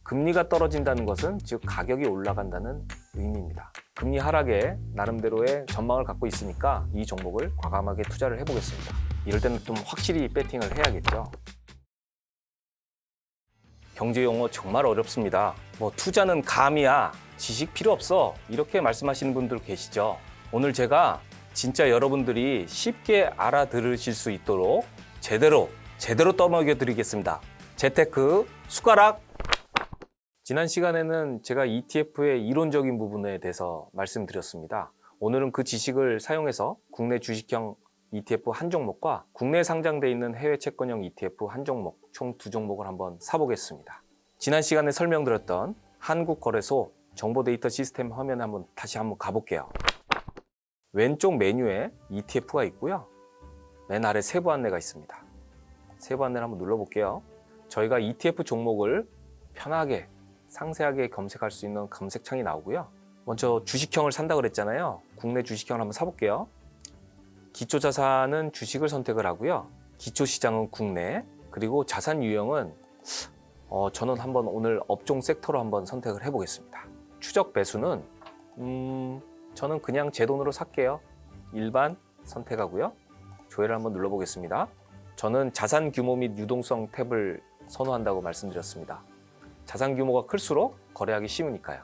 금리가 떨어진다는 것은 즉 가격이 올라간다는 의미입니다. 금리 하락에 나름대로의 전망을 갖고 있으니까 이 종목을 과감하게 투자를 해보겠습니다. 이럴 때는 좀 확실히 배팅을 해야겠죠. 경제 용어 정말 어렵습니다. 투자는 감이야, 지식 필요 없어, 이렇게 말씀하시는 분들 계시죠. 오늘 제가 진짜 여러분들이 쉽게 알아들으실 수 있도록 제대로 떠먹여 드리겠습니다. 재테크 숟가락. 지난 시간에는 제가 ETF의 이론적인 부분에 대해서 말씀드렸습니다. 오늘은 그 지식을 사용해서 국내 주식형 ETF 한 종목과 국내에 상장돼 있는 해외 채권형 ETF 한 종목, 총 2종목을 한번 사보겠습니다. 지난 시간에 설명드렸던 한국거래소 정보데이터 시스템 화면에 다시 한번 가볼게요. 왼쪽 메뉴에 ETF가 있고요. 맨 아래 세부 안내가 있습니다. 세부 안내를 한번 눌러볼게요. 저희가 ETF 종목을 편하게 상세하게 검색할 수 있는 검색창이 나오고요. 먼저 주식형을 산다고 그랬잖아요. 국내 주식형을 한번 사볼게요. 기초자산은 주식을 선택을 하고요. 기초시장은 국내, 그리고 자산 유형은 저는 한번 오늘 업종 섹터로 한번 선택을 해보겠습니다. 추적 배수는 저는 그냥 제 돈으로 살게요. 일반 선택하고요. 조회를 한번 눌러보겠습니다. 저는 자산 규모 및 유동성 탭을 선호한다고 말씀드렸습니다. 자산 규모가 클수록 거래하기 쉬우니까요.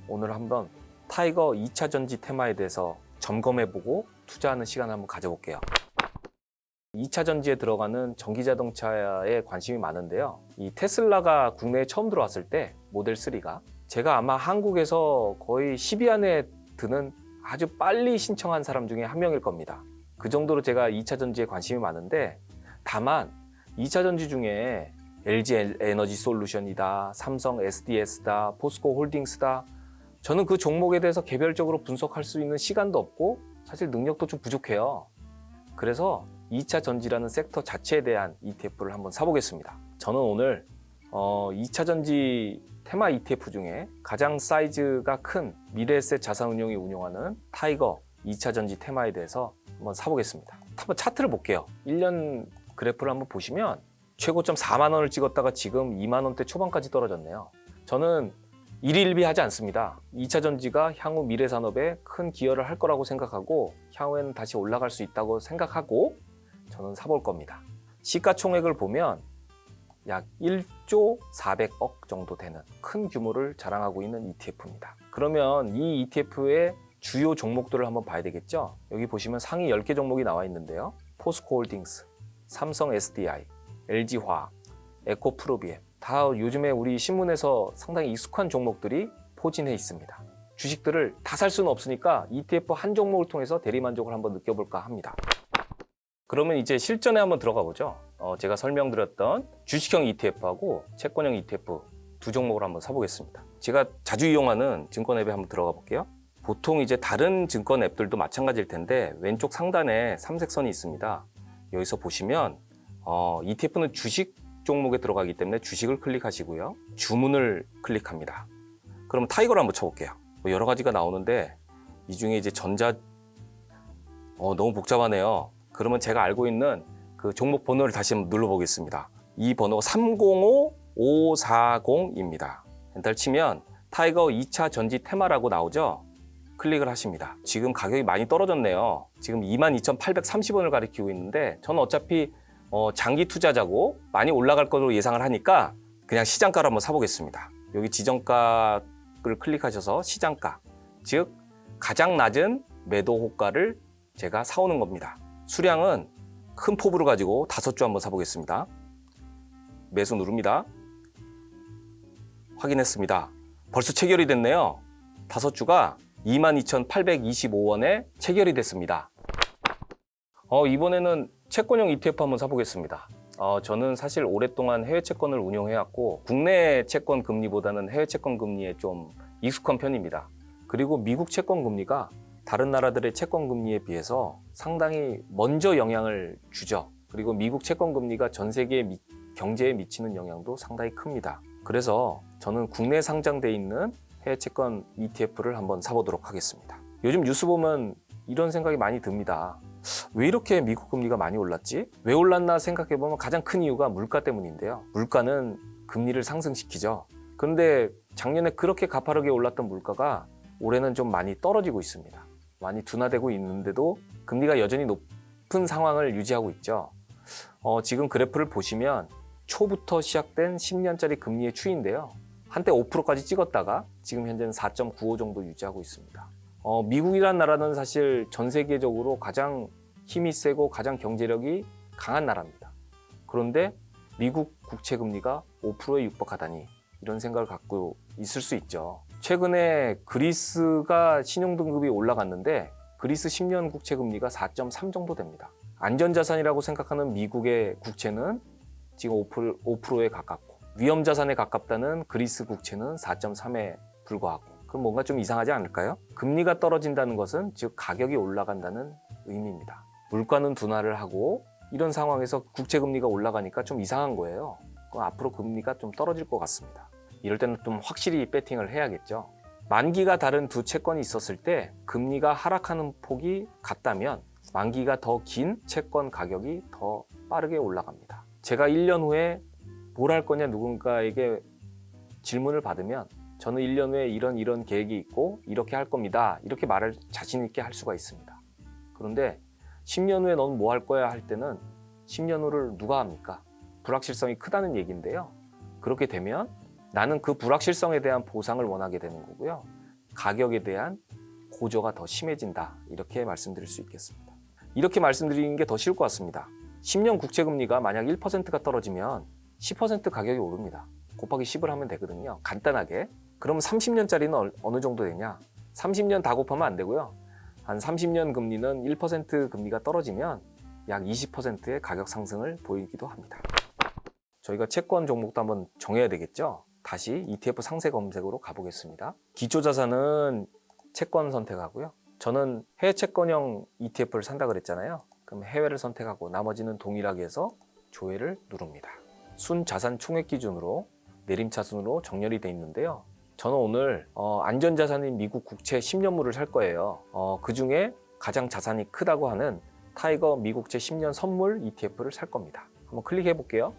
오늘 한번 타이거 2차 전지 테마에 대해서 점검해보고 투자하는 시간을 한번 가져볼게요. 2차 전지에 들어가는 전기자동차에 관심이 많은데요. 이 테슬라가 국내에 처음 들어왔을 때 모델 3가 제가 아마 한국에서 거의 10위 안에 드는 아주 빨리 신청한 사람 중에 한 명일 겁니다. 그 정도로 제가 2차 전지에 관심이 많은데, 다만 2차 전지 중에 LG 에너지 솔루션이다, 삼성 SDS다, 포스코 홀딩스다, 저는 그 종목에 대해서 개별적으로 분석할 수 있는 시간도 없고 사실 능력도 좀 부족해요. 그래서 2차 전지라는 섹터 자체에 대한 ETF를 한번 사보겠습니다. 저는 오늘 2차 전지 테마 ETF 중에 가장 사이즈가 큰 미래에셋 자산운용이 운용하는 타이거 2차 전지 테마에 대해서 한번 사보겠습니다. 한번 차트를 볼게요. 1년 그래프를 한번 보시면 최고점 4만 원을 찍었다가 지금 2만 원대 초반까지 떨어졌네요. 저는 일일비하지 않습니다. 2차 전지가 향후 미래 산업에 큰 기여를 할 거라고 생각하고 향후에는 다시 올라갈 수 있다고 생각하고 저는 사볼 겁니다. 시가총액을 보면 약 1조 400억 정도 되는 큰 규모를 자랑하고 있는 ETF입니다. 그러면 이 ETF의 주요 종목들을 한번 봐야 되겠죠? 여기 보시면 상위 10개 종목이 나와 있는데요. 포스코 홀딩스, 삼성 SDI, LG화학, 에코프로비엠, 다 요즘에 우리 신문에서 상당히 익숙한 종목들이 포진해 있습니다. 주식들을 다 살 수는 없으니까 ETF 한 종목을 통해서 대리만족을 한번 느껴볼까 합니다. 그러면 이제 실전에 한번 들어가 보죠. 제가 설명드렸던 주식형 ETF하고 채권형 ETF 두 종목을 한번 사보겠습니다. 제가 자주 이용하는 증권 앱에 한번 들어가 볼게요. 보통 이제 다른 증권 앱들도 마찬가지일 텐데 왼쪽 상단에 삼색선이 있습니다. 여기서 보시면 ETF는 주식 종목에 들어가기 때문에 주식을 클릭하시고요. 주문을 클릭합니다. 그럼 타이거를 한번 쳐볼게요. 여러 가지가 나오는데 이 중에 이제 전자 너무 복잡하네요. 그러면 제가 알고 있는 그 종목 번호를 다시 한번 눌러보겠습니다. 이 번호가 305540입니다. 엔터를 치면 타이거 2차 전지 테마라고 나오죠. 클릭을 하십니다. 지금 가격이 많이 떨어졌네요. 지금 22,830원을 가리키고 있는데 저는 어차피 장기 투자자고 많이 올라갈 것으로 예상을 하니까 그냥 시장가로 한번 사보겠습니다. 여기 지정가를 클릭하셔서 시장가, 즉 가장 낮은 매도 호가를 제가 사오는 겁니다. 수량은 큰 포부를 가지고 5주 한번 사보겠습니다. 매수 누릅니다. 확인했습니다. 벌써 체결이 됐네요. 5주가 22,825원에 체결이 됐습니다. 이번에는 채권형 ETF 한번 사보겠습니다. 저는 사실 오랫동안 해외 채권을 운용해왔고 국내 채권 금리보다는 해외 채권 금리에 좀 익숙한 편입니다. 그리고 미국 채권 금리가 다른 나라들의 채권 금리에 비해서 상당히 먼저 영향을 주죠. 그리고 미국 채권 금리가 전 세계 경제에 미치는 영향도 상당히 큽니다. 그래서 저는 국내에 상장돼 있는 해외 채권 ETF를 한번 사보도록 하겠습니다. 요즘 뉴스 보면 이런 생각이 많이 듭니다. 왜 이렇게 미국 금리가 많이 올랐지? 왜 올랐나 생각해보면 가장 큰 이유가 물가 때문인데요. 물가는 금리를 상승시키죠. 그런데 작년에 그렇게 가파르게 올랐던 물가가 올해는 좀 많이 떨어지고 있습니다. 많이 둔화되고 있는데도 금리가 여전히 높은 상황을 유지하고 있죠. 지금 그래프를 보시면 초부터 시작된 10년짜리 금리의 추이인데요. 한때 5%까지 찍었다가 지금 현재는 4.95 정도 유지하고 있습니다. 미국이란 나라는 사실 전 세계적으로 가장 힘이 세고 가장 경제력이 강한 나라입니다. 그런데 미국 국채 금리가 5%에 육박하다니 이런 생각을 갖고 있을 수 있죠. 최근에 그리스가 신용등급이 올라갔는데 그리스 10년 국채 금리가 4.3 정도 됩니다. 안전자산이라고 생각하는 미국의 국채는 지금 5%에 가깝고 위험자산에 가깝다는 그리스 국채는 4.3에 불과하고 그럼 뭔가 좀 이상하지 않을까요? 금리가 떨어진다는 것은 즉 가격이 올라간다는 의미입니다. 물가는 둔화를 하고 이런 상황에서 국채 금리가 올라가니까 좀 이상한 거예요. 그럼 앞으로 금리가 좀 떨어질 것 같습니다. 이럴 때는 좀 확실히 배팅을 해야겠죠. 만기가 다른 두 채권이 있었을 때 금리가 하락하는 폭이 같다면 만기가 더 긴 채권 가격이 더 빠르게 올라갑니다. 제가 1년 후에 뭘 할 거냐 누군가에게 질문을 받으면 저는 1년 후에 이런 계획이 있고 이렇게 할 겁니다. 이렇게 말을 자신 있게 할 수가 있습니다. 그런데 10년 후에 넌 뭐 할 거야 할 때는 10년 후를 누가 합니까? 불확실성이 크다는 얘기인데요. 그렇게 되면 나는 그 불확실성에 대한 보상을 원하게 되는 거고요. 가격에 대한 고조가 더 심해진다. 이렇게 말씀드릴 수 있겠습니다. 이렇게 말씀드리는 게 더 쉬울 것 같습니다. 10년 국채금리가 만약 1%가 떨어지면 10% 가격이 오릅니다. 곱하기 10을 하면 되거든요. 간단하게. 그럼 30년짜리는 어느 정도 되냐? 30년 다 곱하면 안 되고요. 한 30년 금리는 1% 금리가 떨어지면 약 20%의 가격 상승을 보이기도 합니다. 저희가 채권 종목도 한번 정해야 되겠죠? 다시 ETF 상세 검색으로 가보겠습니다. 기초자산은 채권 선택하고요. 저는 해외 채권형 ETF를 산다 그랬잖아요. 그럼 해외를 선택하고 나머지는 동일하게 해서 조회를 누릅니다. 순자산 총액 기준으로 내림차순으로 정렬이 되어 있는데요. 저는 오늘 안전자산인 미국 국채 10년물을 살 거예요. 그 중에 가장 자산이 크다고 하는 타이거 미국채 10년 선물 ETF를 살 겁니다. 한번 클릭해 볼게요.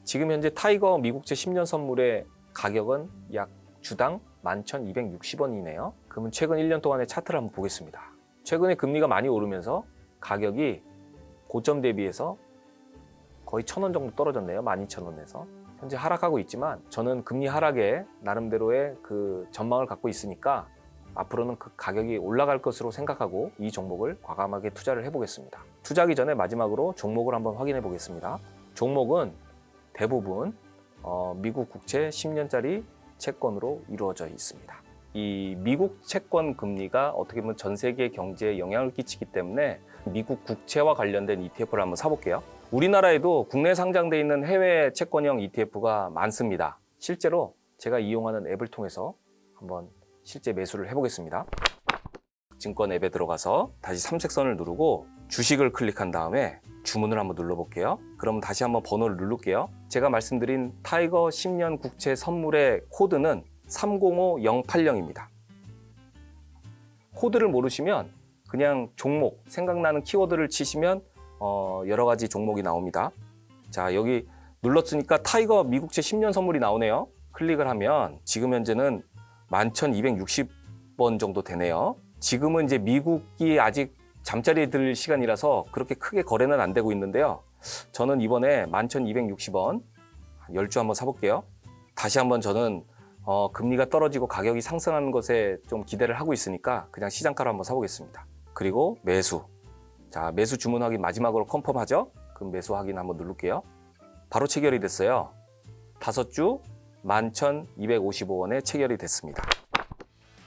지금 현재 타이거 미국채 10년 선물의 가격은 약 주당 11,260원이네요. 그러면 최근 1년 동안의 차트를 한번 보겠습니다. 최근에 금리가 많이 오르면서 가격이 고점 대비해서 거의 1,000원 정도 떨어졌네요. 12,000원에서. 현재 하락하고 있지만 저는 금리 하락에 나름대로의 그 전망을 갖고 있으니까 앞으로는 그 가격이 올라갈 것으로 생각하고 이 종목을 과감하게 투자를 해보겠습니다. 투자하기 전에 마지막으로 종목을 한번 확인해 보겠습니다. 종목은 대부분 미국 국채 10년짜리 채권으로 이루어져 있습니다. 이 미국 채권 금리가 어떻게 보면 전 세계 경제에 영향을 끼치기 때문에 미국 국채와 관련된 ETF를 한번 사볼게요. 우리나라에도 국내 상장돼 있는 해외 채권형 ETF가 많습니다. 실제로 제가 이용하는 앱을 통해서 한번 실제 매수를 해보겠습니다. 증권 앱에 들어가서 다시 삼색선을 누르고 주식을 클릭한 다음에 주문을 한번 눌러볼게요. 그럼 다시 한번 번호를 누를게요. 제가 말씀드린 타이거 10년 국채 선물의 코드는 305080입니다. 코드를 모르시면 그냥 종목, 생각나는 키워드를 치시면 여러 가지 종목이 나옵니다. 자, 여기 눌렀으니까 타이거 미국채 10년 선물이 나오네요. 클릭을 하면 지금 현재는 11,260원 정도 되네요. 지금은 이제 미국이 아직 잠자리에 들 시간이라서 그렇게 크게 거래는 안 되고 있는데요. 저는 이번에 11,260원 10주 한번 사볼게요. 다시 한번 저는 금리가 떨어지고 가격이 상승하는 것에 좀 기대를 하고 있으니까 그냥 시장가로 한번 사보겠습니다. 그리고 매수. 자, 매수 주문 확인 마지막으로 컨펌하죠? 그럼 매수 확인 한번 누를게요. 바로 체결이 됐어요. 5주 11,255원에 체결이 됐습니다.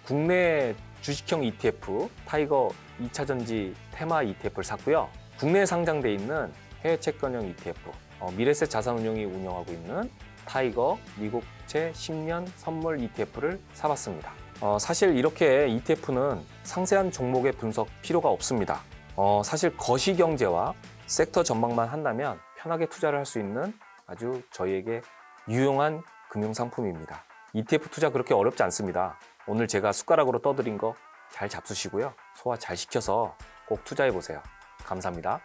국내 주식형 ETF 타이거 2차전지 테마 ETF를 샀고요. 국내에 상장돼 있는 해외 채권형 ETF 미래셋 자산운용이 운영하고 있는 타이거 미국채 10년 선물 ETF를 사봤습니다. 사실 이렇게 ETF는 상세한 종목의 분석 필요가 없습니다. 사실 거시경제와 섹터 전망만 한다면 편하게 투자를 할 수 있는 아주 저희에게 유용한 금융상품입니다. ETF 투자 그렇게 어렵지 않습니다. 오늘 제가 숟가락으로 떠드린 거 잘 잡수시고요. 소화 잘 시켜서 꼭 투자해 보세요. 감사합니다.